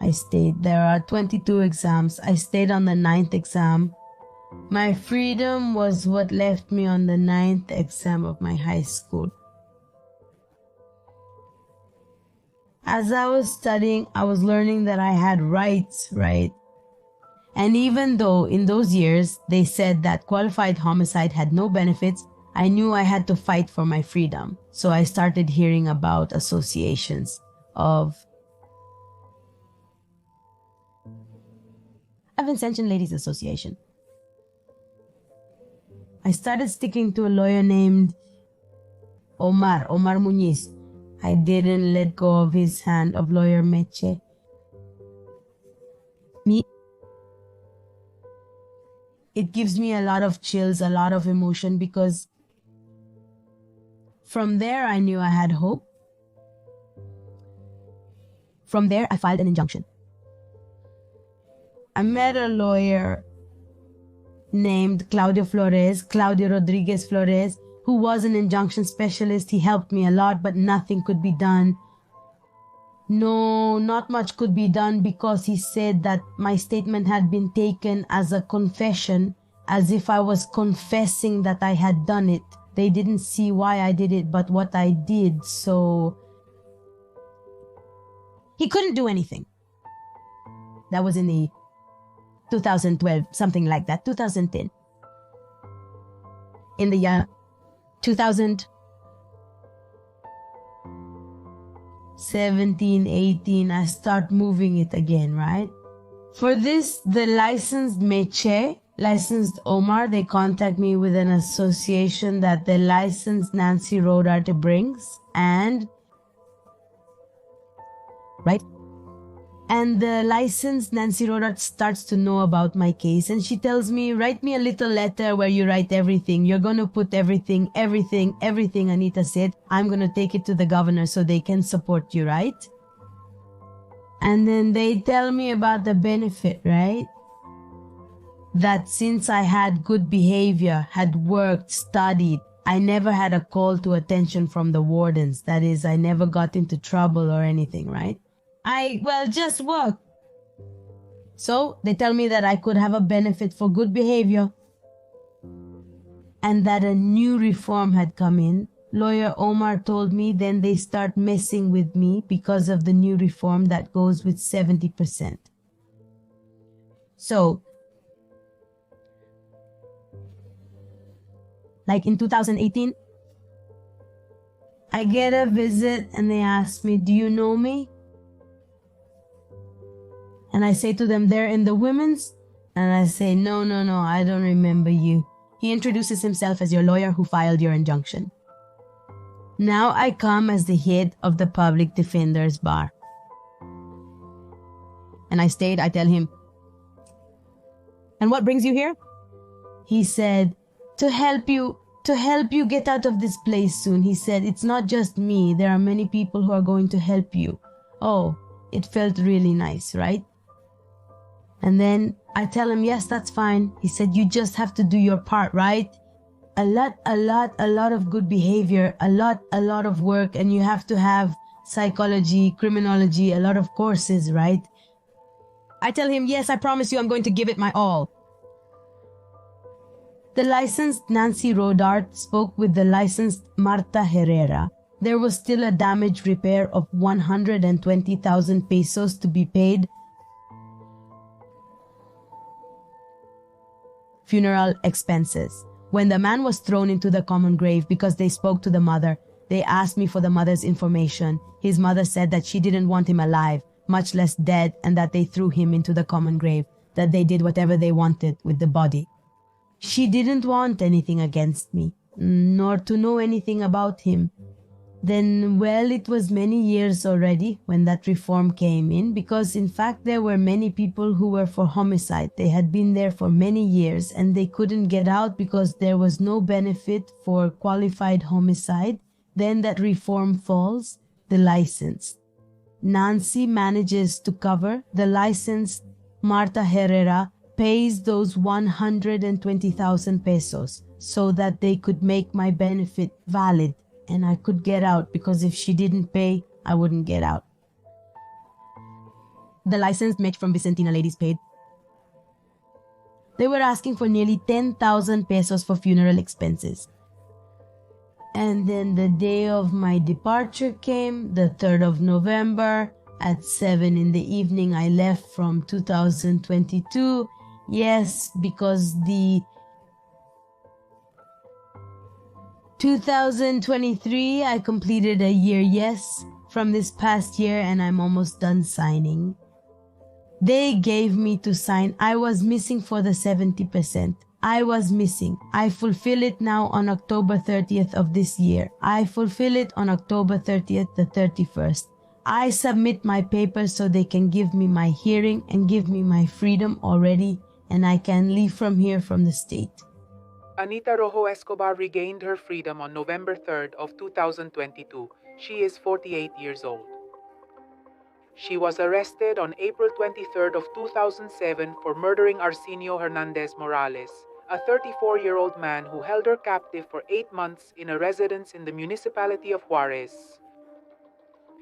I stayed. There are 22 exams. I stayed on the 9th exam. My freedom was what left me on the 9th exam of my high school. As I was studying, I was learning that I had rights, right? And even though in those years they said that qualified homicide had no benefits, I knew I had to fight for my freedom. So I started hearing about associations of Vincentian Ladies Association. I started sticking to a lawyer named Omar Muniz. I didn't let go of his hand, of lawyer Meche. It gives me a lot of chills, a lot of emotion, because from there I knew I had hope. From there I filed an injunction. I met a lawyer named Claudio Rodriguez Flores, who was an injunction specialist. He helped me a lot, but nothing could be done. No, not much could be done because he said that my statement had been taken as a confession, as if I was confessing that I had done it. They didn't see why I did it, but what I did, so he couldn't do anything. That was in the 2012, something like that, 2010. In the year 2017, 18, I start moving it again, right? For this, the licensed Meche, licensed Omar, they contact me with an association that the licensed Nancy Rodarte brings, and right? And the licensed Nancy Rodarte starts to know about my case, and she tells me, write me a little letter where you write everything. You're going to put everything, Anita said. I'm going to take it to the governor so they can support you, right? And then they tell me about the benefit, right? That since I had good behavior, had worked, studied, I never had a call to attention from the wardens. That is, I never got into trouble or anything, right? Just work. So they tell me that I could have a benefit for good behavior and that a new reform had come in. Lawyer Omar told me then they start messing with me because of the new reform that goes with 70%. So, like in 2018, I get a visit and they ask me, do you know me? And I say to them, they're in the women's? And I say, no, I don't remember you. He introduces himself as your lawyer who filed your injunction. Now I come as the head of the public defender's bar. And I stayed, I tell him, and what brings you here? He said, to help you get out of this place soon. He said, it's not just me. There are many people who are going to help you. Oh, it felt really nice, right? And then I tell him, yes, that's fine. He said, you just have to do your part, right? A lot of good behavior, a lot of work, and you have to have psychology, criminology, a lot of courses, right? I tell him, yes, I promise you I'm going to give it my all. The licensed Nancy Rodarte spoke with the licensed Marta Herrera. There was still a damage repair of 120,000 pesos to be paid. Funeral expenses. When the man was thrown into the common grave because they spoke to the mother, they asked me for the mother's information. His mother said that she didn't want him alive, much less dead, and that they threw him into the common grave, that they did whatever they wanted with the body. She didn't want anything against me, nor to know anything about him. Then, it was many years already when that reform came in, because in fact there were many people who were for homicide. They had been there for many years and they couldn't get out because there was no benefit for qualified homicide. Then that reform falls, the license. Nancy manages to cover, the licensed Marta Herrera pays those 120,000 pesos so that they could make my benefit valid. And I could get out, because if she didn't pay, I wouldn't get out. The licensed match from Vicentina ladies paid. They were asking for nearly 10,000 pesos for funeral expenses. And then the day of my departure came, the 3rd of November, at 7 in the evening. I left from 2022. Yes, because the 2023, I completed a year, yes, from this past year, and I'm almost done signing. They gave me to sign. I was missing for the 70%. I was missing. I fulfill it now on October 30th of this year. I fulfill it on October 30th, the 31st. I submit my papers so they can give me my hearing and give me my freedom already, and I can leave from here from the state. Anita Rojo Escobar regained her freedom on November 3rd of 2022. She is 48 years old. She was arrested on April 23rd of 2007 for murdering Arsenio Hernandez Morales. a 34-year-old man who held her captive for 8 months in a residence in the municipality of Juarez.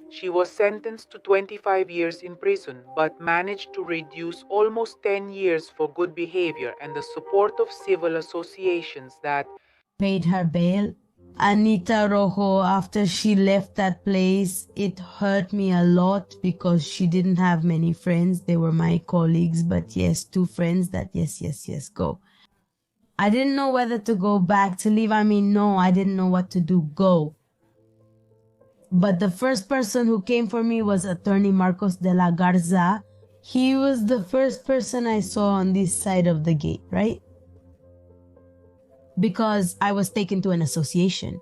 She was sentenced to 25 years in prison but managed to reduce almost 10 years for good behavior and the support of civil associations that paid her bail. Anita Rojo, after she left that place, it hurt me a lot because she didn't have many friends. They were my colleagues, but yes, 2 friends that yes, go. I didn't know whether to go back to leave. I mean, no, I didn't know what to do. Go. But the first person who came for me was attorney Marcos de la Garza. He was the first person I saw on this side of the gate, right? Because I was taken to an association.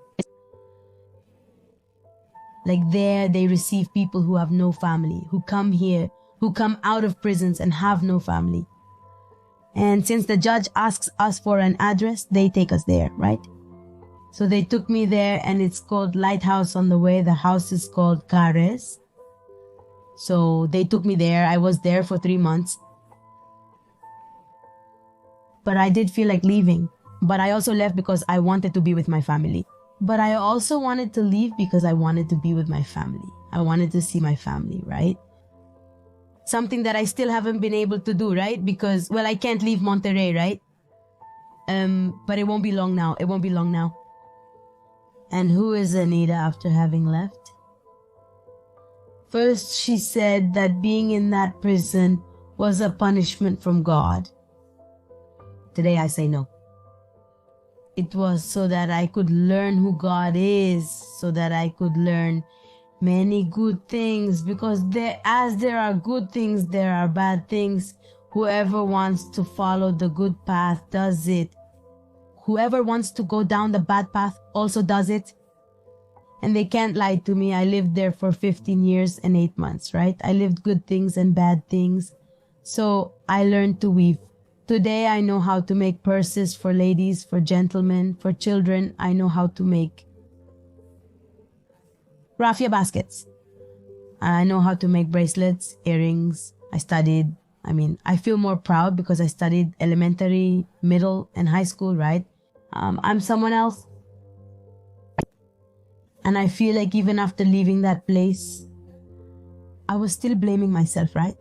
Like there, they receive people who have no family, who come here, who come out of prisons and have no family. And since the judge asks us for an address, they take us there, right? So they took me there, and it's called Lighthouse on the Way. The house is called Cares. So they took me there. I was there for 3 months. But I did feel like leaving. But I also left because I wanted to be with my family. But I also wanted to leave because I wanted to be with my family. I wanted to see my family, right? Something that I still haven't been able to do, right? Because, well, I can't leave Monterrey, right? But it won't be long now. It won't be long now. And who is Anita after having left? First, she said that being in that prison was a punishment from God. Today, I say no. It was so that I could learn who God is, so that I could learn many good things, because as there are good things, there are bad things. Whoever wants to follow the good path does it. Whoever wants to go down the bad path also does it. And they can't lie to me. I lived there for 15 years and 8 months, right? I lived good things and bad things. So I learned to weave. Today, I know how to make purses for ladies, for gentlemen, for children. I know how to make raffia baskets. I know how to make bracelets, earrings. I feel more proud because I studied elementary, middle, and high school, right? I'm someone else. And I feel like even after leaving that place, I was still blaming myself, right?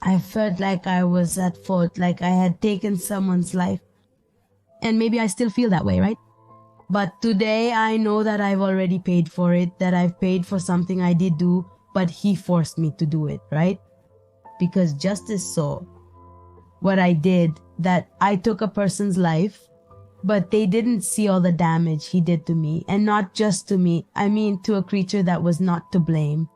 I felt like I was at fault, like I had taken someone's life. And maybe I still feel that way, right? But today I know that I've already paid for it, that I've paid for something I did do, but he forced me to do it, right? Because justice saw what I did, that I took a person's life, but they didn't see all the damage he did to me. And not just to me, I mean to a creature that was not to blame.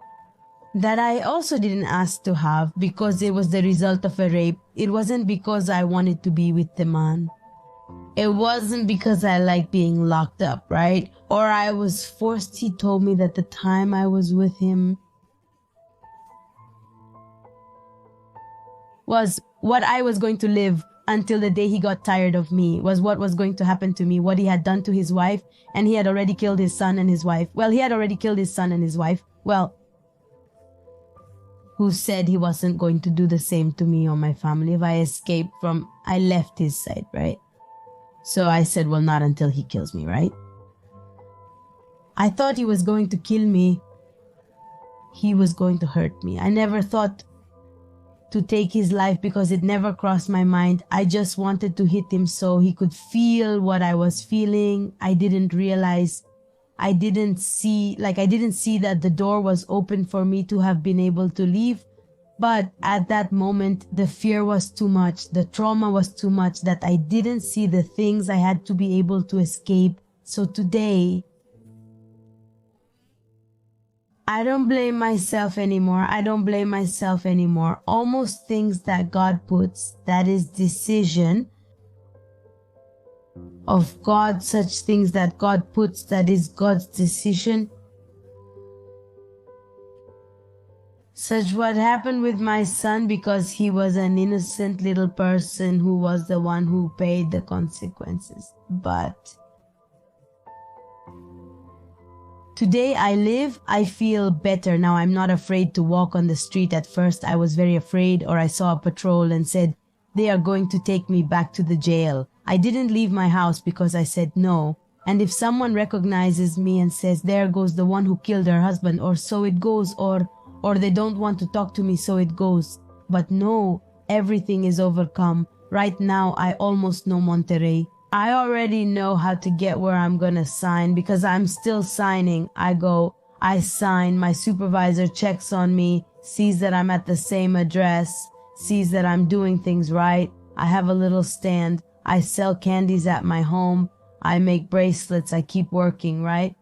That I also didn't ask to have because it was the result of a rape. It wasn't because I wanted to be with the man. It wasn't because I like being locked up, right? Or I was forced. He told me that the time I was with him was what I was going to live until the day he got tired of me, was what was going to happen to me, what he had done to his wife, and he had already killed his son and his wife. Well, he had already killed his son and his wife. Well, who said he wasn't going to do the same to me or my family if I left his side, right? So I said, well, not until he kills me, right? I thought he was going to kill me. He was going to hurt me. I never thought to take his life because it never crossed my mind. I just wanted to hit him so he could feel what I was feeling. I didn't realize, I didn't see that the door was open for me to have been able to leave. But at that moment, the fear was too much. The trauma was too much that I didn't see the things I had to be able to escape. So today, I don't blame myself anymore. Almost things that God puts, that is decision of God, such things that God puts, that is God's decision. Such what happened with my son, because he was an innocent little person who was the one who paid the consequences. But today I feel better. Now I'm not afraid to walk on the street. At first I was very afraid, or I saw a patrol and said, they are going to take me back to the jail. I didn't leave my house because I said no. And if someone recognizes me and says, there goes the one who killed her husband, or so it goes, or they don't want to talk to me, so it goes. But no, everything is overcome. Right now, I almost know Monterrey. I already know how to get where I'm gonna sign because I'm still signing. I go, I sign, my supervisor checks on me, sees that I'm at the same address, sees that I'm doing things right. I have a little stand. I sell candies at my home. I make bracelets. I keep working, right?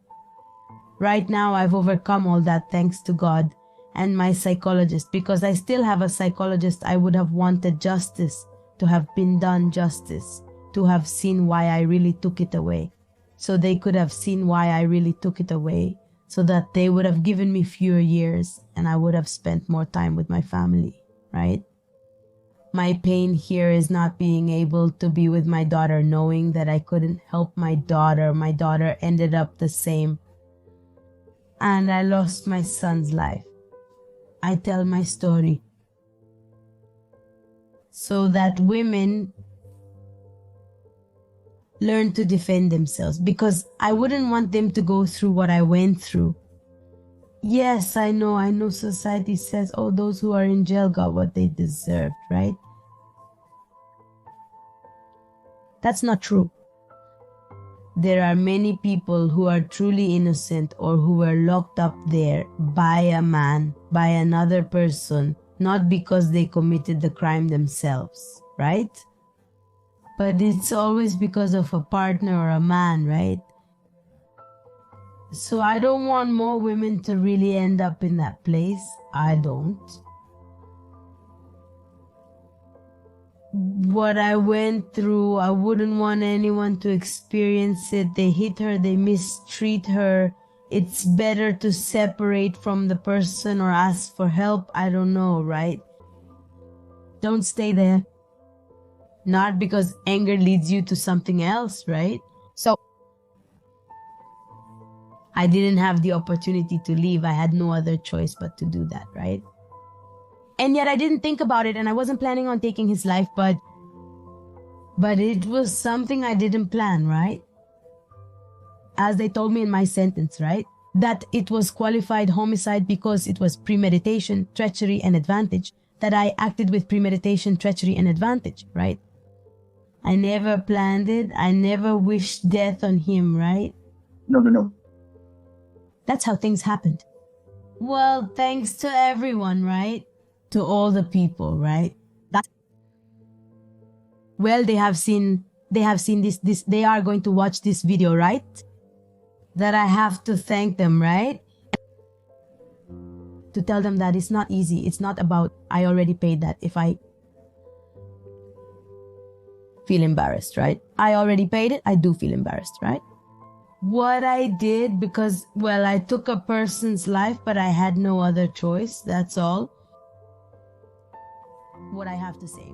Right now, I've overcome all that thanks to God and my psychologist. Because I still have a psychologist, I would have wanted justice, to have been done justice, to have seen why I really took it away. So they could have seen why I really took it away, so that they would have given me fewer years and I would have spent more time with my family, right? My pain here is not being able to be with my daughter, knowing that I couldn't help my daughter. My daughter ended up the same. And I lost my son's life. I tell my story so that women learn to defend themselves, because I wouldn't want them to go through what I went through. Yes, I know society says, oh, those who are in jail got what they deserved, right? That's not true. There are many people who are truly innocent or who were locked up there by a man, by another person, not because they committed the crime themselves, right? But it's always because of a partner or a man, right? So I don't want more women to really end up in that place. I don't. What I went through, I wouldn't want anyone to experience it. They hit her, they mistreat her. It's better to separate from the person or ask for help. I don't know, right? Don't stay there. Not because anger leads you to something else, right? So I didn't have the opportunity to leave. I had no other choice but to do that, right? And yet I didn't think about it, and I wasn't planning on taking his life, but it was something I didn't plan, right? As they told me in my sentence, right? That it was qualified homicide because it was premeditation, treachery, and advantage. That I acted with premeditation, treachery, and advantage, right? I never planned it. I never wished death on him, right? No. That's how things happened. Well, thanks to everyone, right? To all the people, right? Well, they have seen this, they are going to watch this video, right? That I have to thank them, right? To tell them that it's not easy. It's not about, I already paid that. If I feel embarrassed, right? I already paid it. I do feel embarrassed, right? What I did, because, well, I took a person's life, but I had no other choice. That's all. What I have to say.